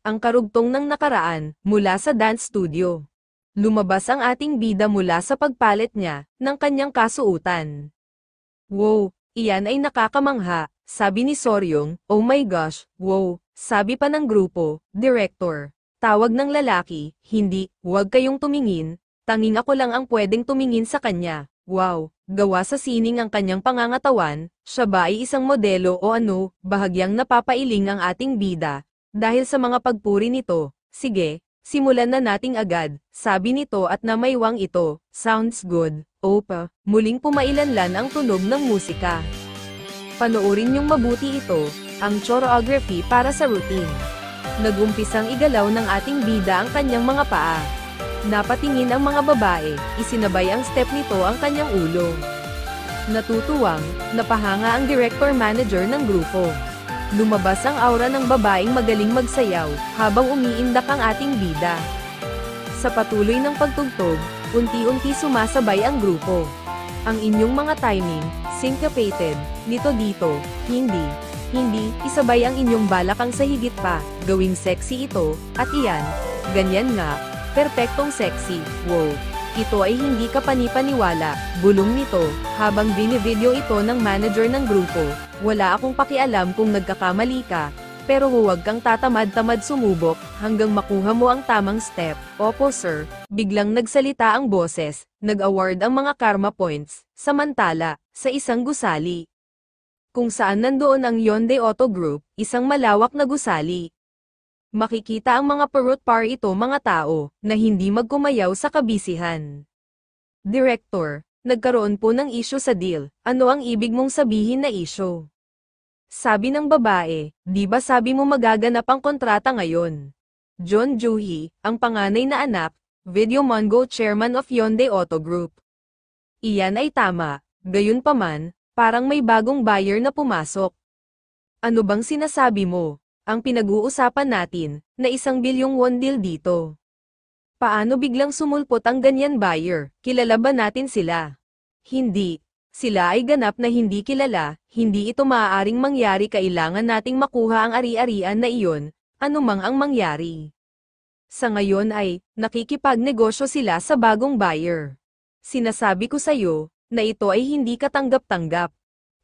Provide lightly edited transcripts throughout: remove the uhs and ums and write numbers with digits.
ang karugtong ng nakaraan, mula sa dance studio. Lumabas ang ating bida mula sa pagpalit niya, ng kanyang kasuutan. Wow, iyan ay nakakamangha, sabi ni Soryong, oh my gosh, wow, sabi pa ng grupo, director. Tawag ng lalaki, hindi, huwag kayong tumingin, tanging ako lang ang pwedeng tumingin sa kanya. Wow, gawa sa sining ang kanyang pangangatawan, siya ba ay isang modelo o ano, bahagyang napapailing ang ating bida. Dahil sa mga pagpuri nito, sige, simulan na nating agad, sabi nito at namaywang ito, sounds good, opa, muling pumailanlan ang tunog ng musika. Panoorin niyong mabuti ito, ang choreography para sa routine. Nagumpisang igalaw ng ating bida ang kanyang mga paa. Napatingin ang mga babae, isinabay ang step nito ang kanyang ulo. Natutuwang, napahanga ang director-manager ng grupo. Lumabas ang aura ng babaeng magaling magsayaw, habang umiindak ang ating bida. Sa patuloy ng pagtugtog, unti-unti sumasabay ang grupo. Ang inyong mga timing, syncopated, nito dito, hindi, isabay ang inyong balakang sa higit pa, gawing sexy ito, at iyan, ganyan nga, perpektong sexy, wow. Ito ay hindi ka panipaniwala, bulong nito, habang binivideo ito ng manager ng grupo. Wala akong pakialam kung nagkakamali ka, pero huwag kang tatamad-tamad sumubok, hanggang makuha mo ang tamang step. Opo sir, biglang nagsalita ang boses, nag-award ang mga karma points, samantala, sa isang gusali. Kung saan nandoon ang Hyundai Auto Group, isang malawak na gusali. Makikita ang mga parot par ito mga tao, na hindi magkumayaw sa kabisihan. Director, nagkaroon po ng issue sa deal, ano ang ibig mong sabihin na issue? Sabi ng babae, di ba sabi mo magaganap ang kontrata ngayon? John Juhi, ang panganay na anak, Video Mongo chairman of Hyundai Auto Group. Iyan ay tama, gayunpaman, parang may bagong buyer na pumasok. Ano bang sinasabi mo? Ang pinag-uusapan natin, na 1 bilyong won deal dito. Paano biglang sumulpot ang ganyan buyer, kilala ba natin sila? Hindi. Sila ay ganap na hindi kilala, hindi ito maaaring mangyari kailangan nating makuha ang ari-arian na iyon, anumang ang mangyari. Sa ngayon ay, nakikipagnegosyo sila sa bagong buyer. Sinasabi ko sa'yo, na ito ay hindi katanggap-tanggap.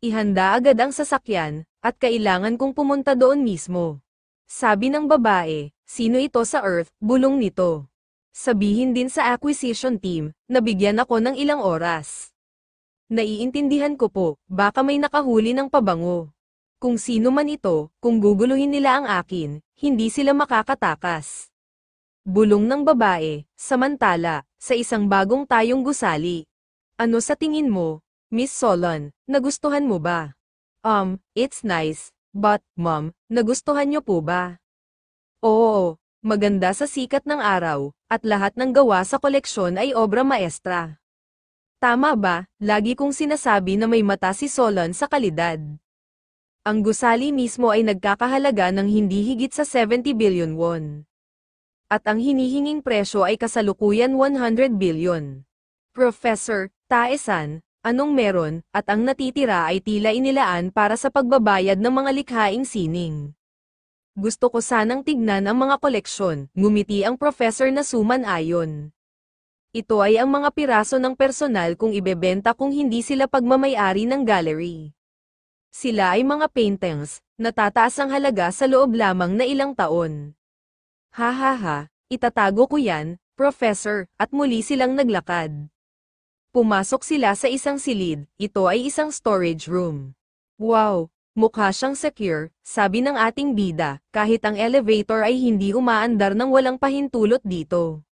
Ihanda agad ang sasakyan, at kailangan kong pumunta doon mismo. Sabi ng babae, sino ito sa Earth, bulong nito. Sabihin din sa acquisition team, na bigyan ako ng ilang oras. Naiintindihan ko po, baka may nakahuli ng pabango. Kung sino man ito, kung guguluhin nila ang akin, hindi sila makakatakas. Bulong ng babae, samantala, sa isang bagong tayong gusali. Ano sa tingin mo, Miss Solon, nagustuhan mo ba? It's nice, but, Mom, nagustuhan niyo po ba? Oo, maganda sa sikat ng araw, at lahat ng gawa sa koleksyon ay obra maestra. Tama ba, lagi kong sinasabi na may mata si Solon sa kalidad. Ang gusali mismo ay nagkakahalaga ng hindi higit sa 70 billion won. At ang hinihinging presyo ay kasalukuyan 100 billion. Professor Tae-san, anong meron, at ang natitira ay tila inilaan para sa pagbabayad ng mga likhaing sining. Gusto ko sanang tignan ang mga koleksyon, ngumiti ang professor na suman-ayon. Ito ay ang mga piraso ng personal kung ibebenta kung hindi sila pagmamay-ari ng gallery. Sila ay mga paintings, natataas ang halaga sa loob lamang na ilang taon. Hahaha, itatago ko yan, professor, at muli silang naglakad. Pumasok sila sa isang silid, ito ay isang storage room. Wow, mukha siyang secure, sabi ng ating bida, kahit ang elevator ay hindi umaandar ng walang pahintulot dito.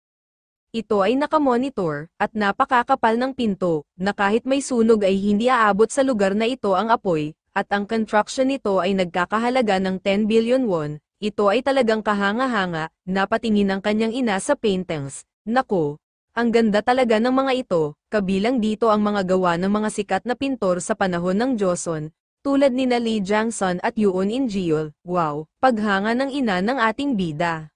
Ito ay nakamonitor, at napakakapal ng pinto, na kahit may sunog ay hindi aabot sa lugar na ito ang apoy, at ang construction nito ay nagkakahalaga ng 10 billion won, ito ay talagang kahanga-hanga, napatingin ang kanyang ina sa paintings, nako. Ang ganda talaga ng mga ito, kabilang dito ang mga gawa ng mga sikat na pintor sa panahon ng Joseon, tulad ni Lee Jang-sun at Yoon In-jeol, wow, paghanga ng ina ng ating bida.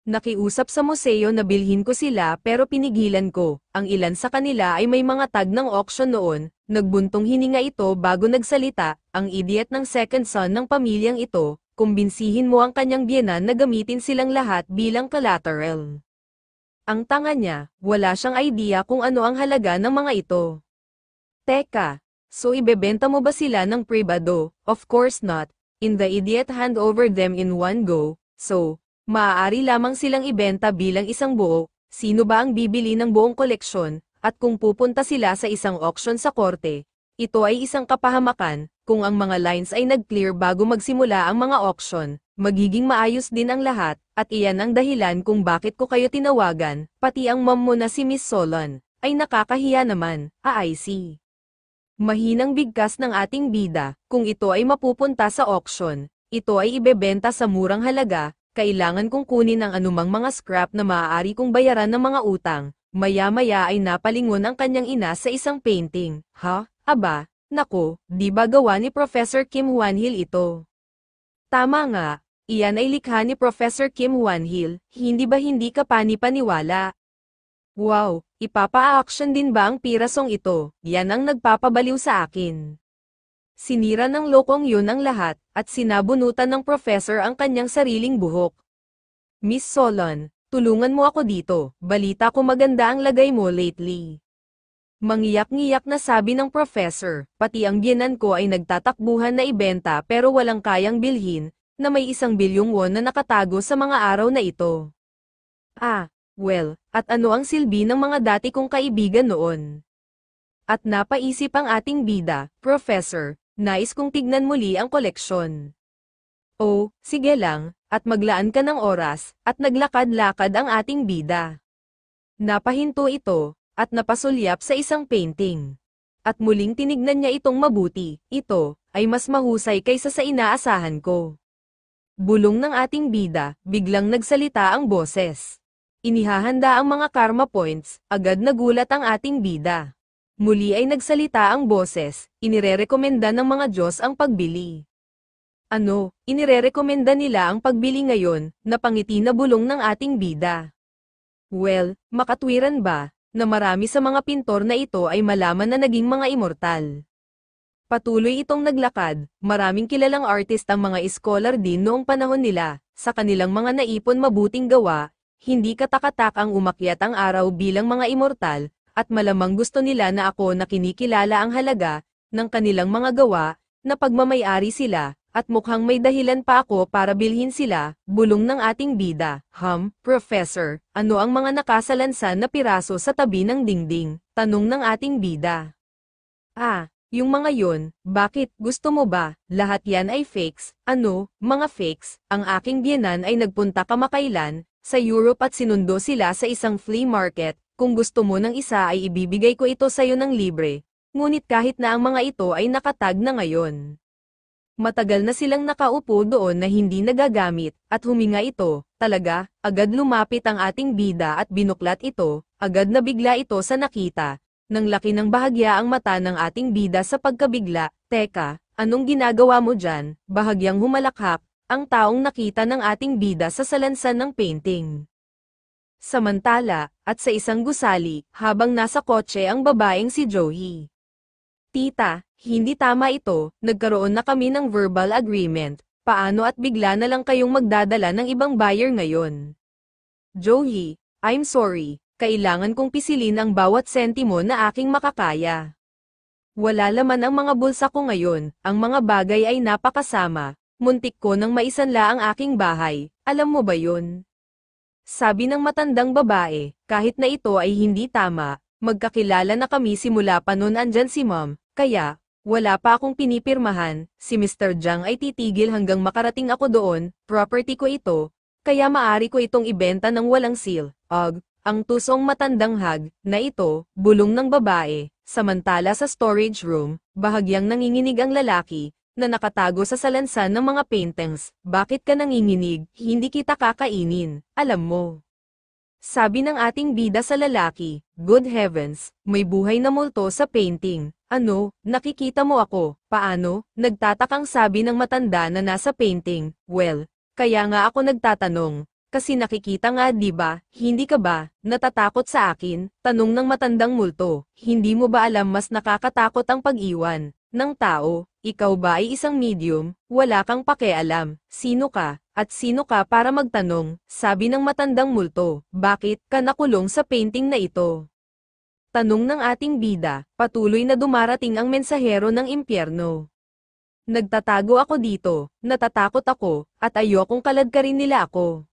Nakiusap sa museo na bilhin ko sila pero pinigilan ko, ang ilan sa kanila ay may mga tag ng auction noon, nagbuntong hininga ito bago nagsalita, ang idiot ng second son ng pamilyang ito, kumbinsihin mo ang kanyang biyenan na gamitin silang lahat bilang collateral. Ang tanga niya, wala siyang idea kung ano ang halaga ng mga ito. Teka, so ibebenta mo ba sila ng pribado? Of course not. In the idiot hand over them in one go, so, maaari lamang silang ibenta bilang isang buo. Sino ba ang bibili ng buong koleksyon? At kung pupunta sila sa isang auction sa korte, ito ay isang kapahamakan. Kung ang mga lines ay nag-clear bago magsimula ang mga auction, magiging maayos din ang lahat, at iyan ang dahilan kung bakit ko kayo tinawagan, pati ang mom mo na si Miss Solon, ay nakakahiya naman, I see. Mahinang bigkas ng ating bida, kung ito ay mapupunta sa auction, ito ay ibebenta sa murang halaga, kailangan kong kunin ang anumang mga scrap na maaari kong bayaran ng mga utang, maya-maya ay napalingon ang kanyang ina sa isang painting, ha? Aba? Nako, di ba gawa ni Professor Kim Hwan-hil ito? Tama nga, iyan ay likha ni Professor Kim Hwan-hil, hindi ba hindi ka panipaniwala? Wow, ipapa-auction din ba ang pirasong ito? Yan ang nagpapabaliw sa akin. Sinira ng lokong yun ang lahat, at sinabunutan ng professor ang kanyang sariling buhok. Miss Solon, tulungan mo ako dito, balita ko maganda ang lagay mo lately. Mangiyak-ngiyak na sabi ng professor, pati ang biyenan ko ay nagtatakbuhan na ibenta pero walang kayang bilhin, na may 1 bilyong won na nakatago sa mga araw na ito. Well, at ano ang silbi ng mga dati kong kaibigan noon? At napaisip ang ating bida, Professor, nais kong tignan muli ang koleksyon. Oh, sige lang, at maglaan ka ng oras, at naglakad-lakad ang ating bida. Napahinto ito, at napasulyap sa isang painting. At muling tinignan niya itong mabuti, ito, ay mas mahusay kaysa sa inaasahan ko. Bulong ng ating bida, biglang nagsalita ang boses. Inihahanda ang mga karma points, agad nagulat ang ating bida. Muli ay nagsalita ang boses, inirerekomenda ng mga Diyos ang pagbili. Ano, inirerekomenda nila ang pagbili ngayon, napangiti na bulong ng ating bida. Well, makatwiran ba, na marami sa mga pintor na ito ay malaman na naging mga immortal. Patuloy itong naglakad, maraming kilalang artist ang mga scholar din noong panahon nila, sa kanilang mga naipon mabuting gawa, hindi katakatak ang umakyat ang araw bilang mga immortal, at malamang gusto nila na ako na kinikilala ang halaga, ng kanilang mga gawa, na pagmamayari sila, at mukhang may dahilan pa ako para bilhin sila, bulong ng ating bida. Professor, ano ang mga nakasalansan na piraso sa tabi ng dingding? Tanong ng ating bida. Yung mga yon, bakit, gusto mo ba? Lahat yan ay fakes. Ano, mga fakes? Ang aking biyenan ay nagpunta kamakailan, sa Europe at sinundo sila sa isang flea market, kung gusto mo ng isa ay ibibigay ko ito sa'yo ng libre. Ngunit kahit na ang mga ito ay nakatag na ngayon. Matagal na silang nakaupo doon na hindi nagagamit, at huminga ito, talaga, agad lumapit ang ating bida at binuklat ito, agad na bigla ito sa nakita. Nang laki ng bahagya ang mata ng ating bida sa pagkabigla, teka, anong ginagawa mo dyan? Bahagyang humalakhak, ang taong nakita ng ating bida sa salansan ng painting. Samantala, at sa isang gusali, habang nasa kotse ang babaeng si Joey. Tita, hindi tama ito, nagkaroon na kami ng verbal agreement, paano at bigla na lang kayong magdadala ng ibang buyer ngayon? Joey, I'm sorry, kailangan kong pisilin ang bawat sentimo na aking makakaya. Wala laman ang mga bulsa ko ngayon, ang mga bagay ay napakasama, muntik ko nang maisanla ang aking bahay, alam mo ba yun? Sabi ng matandang babae, kahit na ito ay hindi tama, magkakilala na kami simula pa noon andyan si Mom, kaya, wala pa akong pinipirmahan, si Mr. Jang ay titigil hanggang makarating ako doon, property ko ito, kaya maari ko itong ibenta ng walang seal. Ang tusong matandang hag, na ito, bulong ng babae, samantala sa storage room, bahagyang nanginginig ang lalaki, na nakatago sa salansan ng mga paintings. Bakit ka nanginginig? Hindi kita kakainin, alam mo. Sabi ng ating bida sa lalaki, good heavens, may buhay na multo sa painting. Ano, nakikita mo ako, paano? Nagtatakang sabi ng matanda na nasa painting. Well, kaya nga ako nagtatanong, kasi nakikita nga 'di ba, hindi ka ba, natatakot sa akin? Tanong ng matandang multo, hindi mo ba alam mas nakakatakot ang pag-iwan, ng tao. Ikaw ba ay isang medium? Wala kang pakialam. Sino ka? At sino ka para magtanong? Sabi ng matandang multo. Bakit ka nakulong sa painting na ito? Tanong ng ating bida. Patuloy na dumarating ang mensahero ng impyerno. Nagtatago ako dito, natatakot ako, at ayokong kaladkarin nila ako.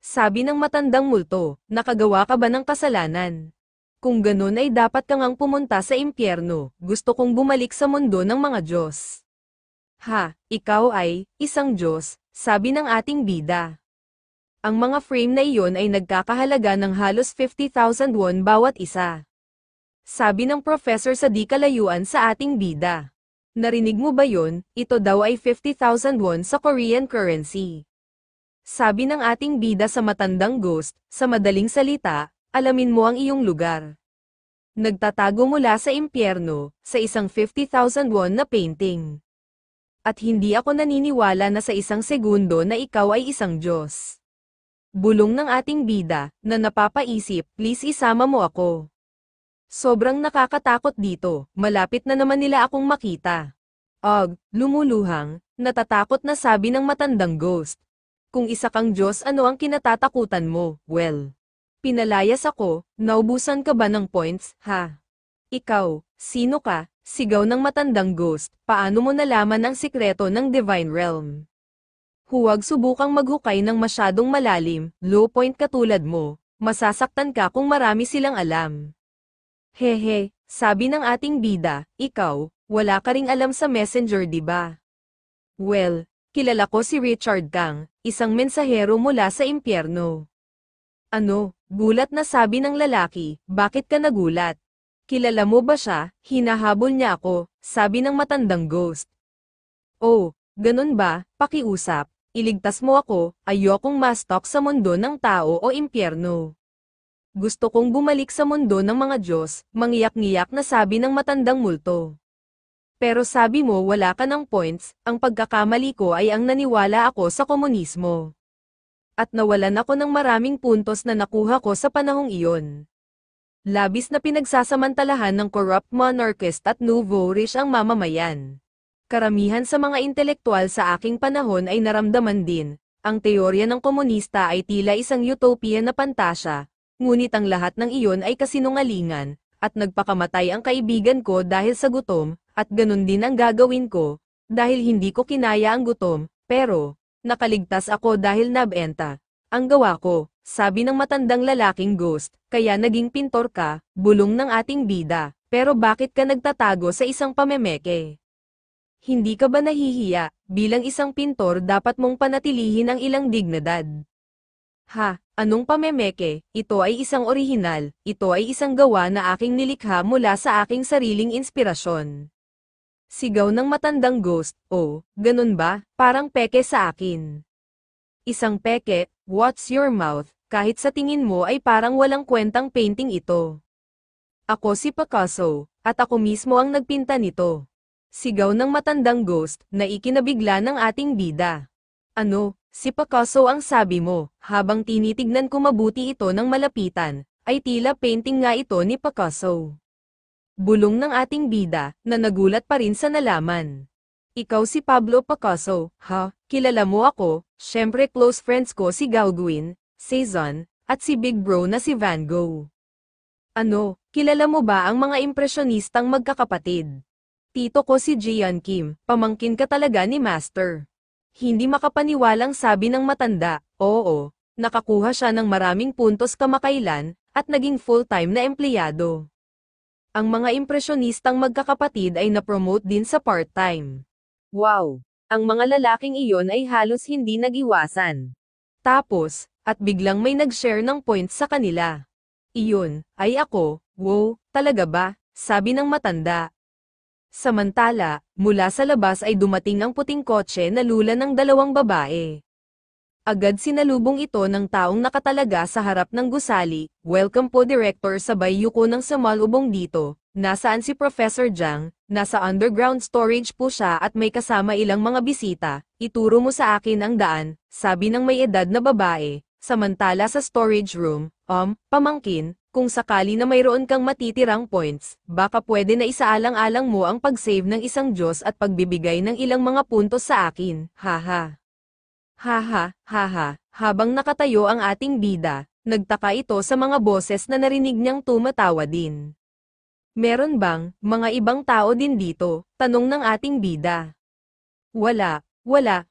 Sabi ng matandang multo, nakagawa ka ba ng kasalanan? Kung ganun ay dapat ka ngang pumunta sa impyerno, gusto kong bumalik sa mundo ng mga Diyos. Ha, ikaw ay, isang Diyos, sabi ng ating bida. Ang mga frame na iyon ay nagkakahalaga ng halos 50,000 won bawat isa. Sabi ng professor sa di kalayuan sa ating bida. Narinig mo ba yon? Ito daw ay 50,000 won sa Korean currency. Sabi ng ating bida sa matandang ghost, sa madaling salita, alamin mo ang iyong lugar. Nagtatago mula sa impyerno, sa isang 50,000 won na painting. At hindi ako naniniwala na sa isang segundo na ikaw ay isang Diyos. Bulong ng ating bida, na napapaisip, please isama mo ako. Sobrang nakakatakot dito, malapit na naman nila akong makita. Lumuluhang, natatakot na sabi ng matandang ghost. Kung isa kang Diyos, ano ang kinatatakutan mo? Well, pinalayas ako, naubusan ka ba ng points, ha? Ikaw, sino ka? Sigaw ng matandang ghost, paano mo nalaman ang sikreto ng Divine Realm? Huwag subukang maghukay ng masyadong malalim, low point katulad mo, masasaktan ka kung marami silang alam. Hehe, sabi ng ating bida, ikaw, wala ka ring alam sa messenger di ba? Well, kilala ko si Richard Kang, isang mensahero mula sa impyerno. Ano? Gulat na sabi ng lalaki, bakit ka nagulat? Kilala mo ba siya? Hinahabol niya ako, sabi ng matandang ghost. Oh, ganun ba? Pakiusap, iligtas mo ako, ayokong ma-stuck sa mundo ng tao o impyerno. Gusto kong bumalik sa mundo ng mga Diyos, mangiyak-ngiyak na sabi ng matandang multo. Pero sabi mo wala ka ng points, ang pagkakamali ko ay ang naniwala ako sa komunismo. At nawalan ako ng maraming puntos na nakuha ko sa panahong iyon. Labis na pinagsasamantalahan ng corrupt monarchist at nouveau riche ang mamamayan. Karamihan sa mga intelektual sa aking panahon ay naramdaman din, ang teorya ng komunista ay tila isang utopia na pantasya, ngunit ang lahat ng iyon ay kasinungalingan, at nagpakamatay ang kaibigan ko dahil sa gutom, at ganun din ang gagawin ko, dahil hindi ko kinaya ang gutom, pero, nakaligtas ako dahil nabenta. Ang gawa ko, sabi ng matandang lalaking ghost, kaya naging pintor ka, bulong ng ating bida, pero bakit ka nagtatago sa isang pamemeke? Hindi ka ba nahihiya, bilang isang pintor dapat mong panatilihin ang ilang dignidad? Ha, anong pamemeke? Ito ay isang orihinal, ito ay isang gawa na aking nilikha mula sa aking sariling inspirasyon. Sigaw ng matandang ghost, oh, ganun ba? Parang peke sa akin. Isang peke, watch your mouth, kahit sa tingin mo ay parang walang kwentang painting ito. Ako si Picasso, at ako mismo ang nagpinta nito. Sigaw ng matandang ghost, na ikinabigla ng ating bida. Ano, si Picasso ang sabi mo, habang tinitignan ko mabuti ito ng malapitan, ay tila painting nga ito ni Picasso. Bulong ng ating bida, na nagulat pa rin sa nalaman. Ikaw si Pablo Picasso, ha? Kilala mo ako, syempre close friends ko si Gauguin, Cezanne, at si Big Bro na si Van Gogh. Ano, kilala mo ba ang mga impresyonistang magkakapatid? Tito ko si Jian Kim, pamangkin ka talaga ni Master. Hindi makapaniwalang sabi ng matanda, oo, nakakuha siya ng maraming puntos kamakailan, at naging full-time na empleyado. Ang mga impresyonistang magkakapatid ay na-promote din sa part-time. Wow! Ang mga lalaking iyon ay halos hindi nag-iwasan. Tapos, at biglang may nag-share ng points sa kanila. Iyon, ay ako, wow, talaga ba? Sabi ng matanda. Samantala, mula sa labas ay dumating ang puting kotse na lula ng dalawang babae. Agad sinalubong ito ng taong nakatalaga sa harap ng gusali, welcome po director sabay yuko ng samalubong dito, nasaan si Professor Jiang, nasa underground storage po siya at may kasama ilang mga bisita, ituro mo sa akin ang daan, sabi ng may edad na babae, samantala sa storage room, pamangkin, Kung sakali na mayroon kang matitirang points, baka pwede na isaalang-alang mo ang pag-save ng isang Diyos at pagbibigay ng ilang mga puntos sa akin, haha. Haha, haha, habang nakatayo ang ating bida, nagtaka ito sa mga boses na narinig niyang tumatawa din. Meron bang, mga ibang tao din dito? Tanong ng ating bida. Wala,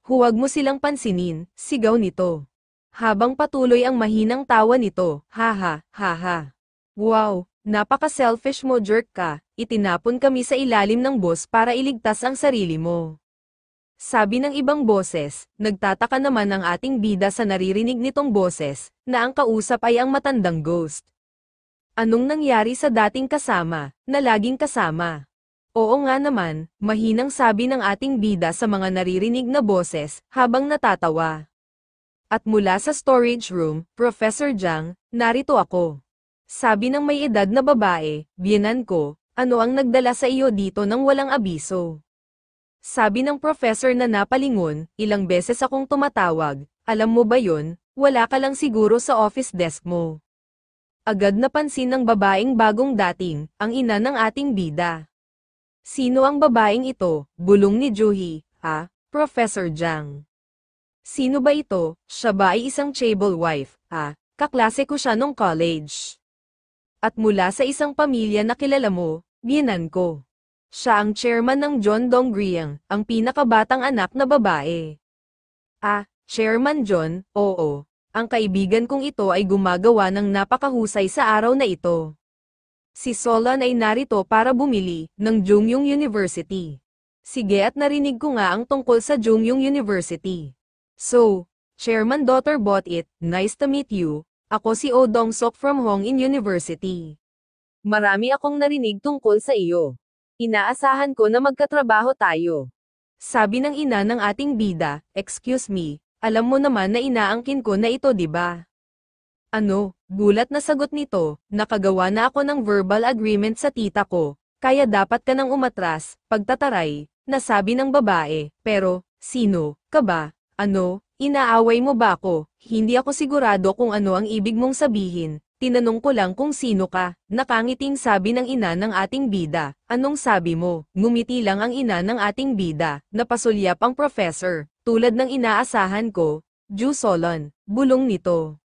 huwag mo silang pansinin, sigaw nito. Habang patuloy ang mahinang tawa nito, haha, haha. Wow, napaka-selfish mo jerk ka, itinapon kami sa ilalim ng bus para iligtas ang sarili mo. Sabi ng ibang boses, nagtataka naman ang ating bida sa naririnig nitong boses, na ang kausap ay ang matandang ghost. Anong nangyari sa dating kasama, na laging kasama? Oo nga naman, mahinang sabi ng ating bida sa mga naririnig na boses, habang natatawa. At mula sa storage room, Professor Jiang, narito ako. Sabi ng may edad na babae, biyenan ko, ano ang nagdala sa iyo dito nang walang abiso? Sabi ng professor na napalingon, ilang beses akong tumatawag, alam mo ba yon, wala ka lang siguro sa office desk mo. Agad napansin ng babaeng bagong dating, ang ina ng ating bida. Sino ang babaeng ito? Bulong ni Juhi, Professor Jiang. Sino ba ito? Siya ba ay isang chaebol wife, kaklase ko siya nung college. At mula sa isang pamilya na kilala mo, biyenan ko. Siya ang chairman ng John Dongriang, ang pinakabatang anak na babae. Chairman John, oo. Ang kaibigan kong ito ay gumagawa ng napakahusay sa araw na ito. Si Solon ay narito para bumili ng Jungyong University. Sige at narinig ko nga ang tungkol sa Jungyong University. So, Chairman daughter bought it, nice to meet you. Ako si Oh Dong-sok from Hongin University. Marami akong narinig tungkol sa iyo. Inaasahan ko na magkatrabaho tayo. Sabi ng ina ng ating bida, excuse me, alam mo naman na inaangkin ko na ito diba? Ano, gulat na sagot nito, nakagawa na ako ng verbal agreement sa tita ko, kaya dapat ka nang umatras, pagtataray, nasabi ng babae, pero, sino, ka ba? Ano, inaaway mo ba ako? Hindi ako sigurado kung ano ang ibig mong sabihin. Tinanong ko lang kung sino ka, nakangiting sabi ng ina ng ating bida. Anong sabi mo? Ngumiti lang ang ina ng ating bida, napasulyap ang professor, tulad ng inaasahan ko, Ju Solon, bulong nito.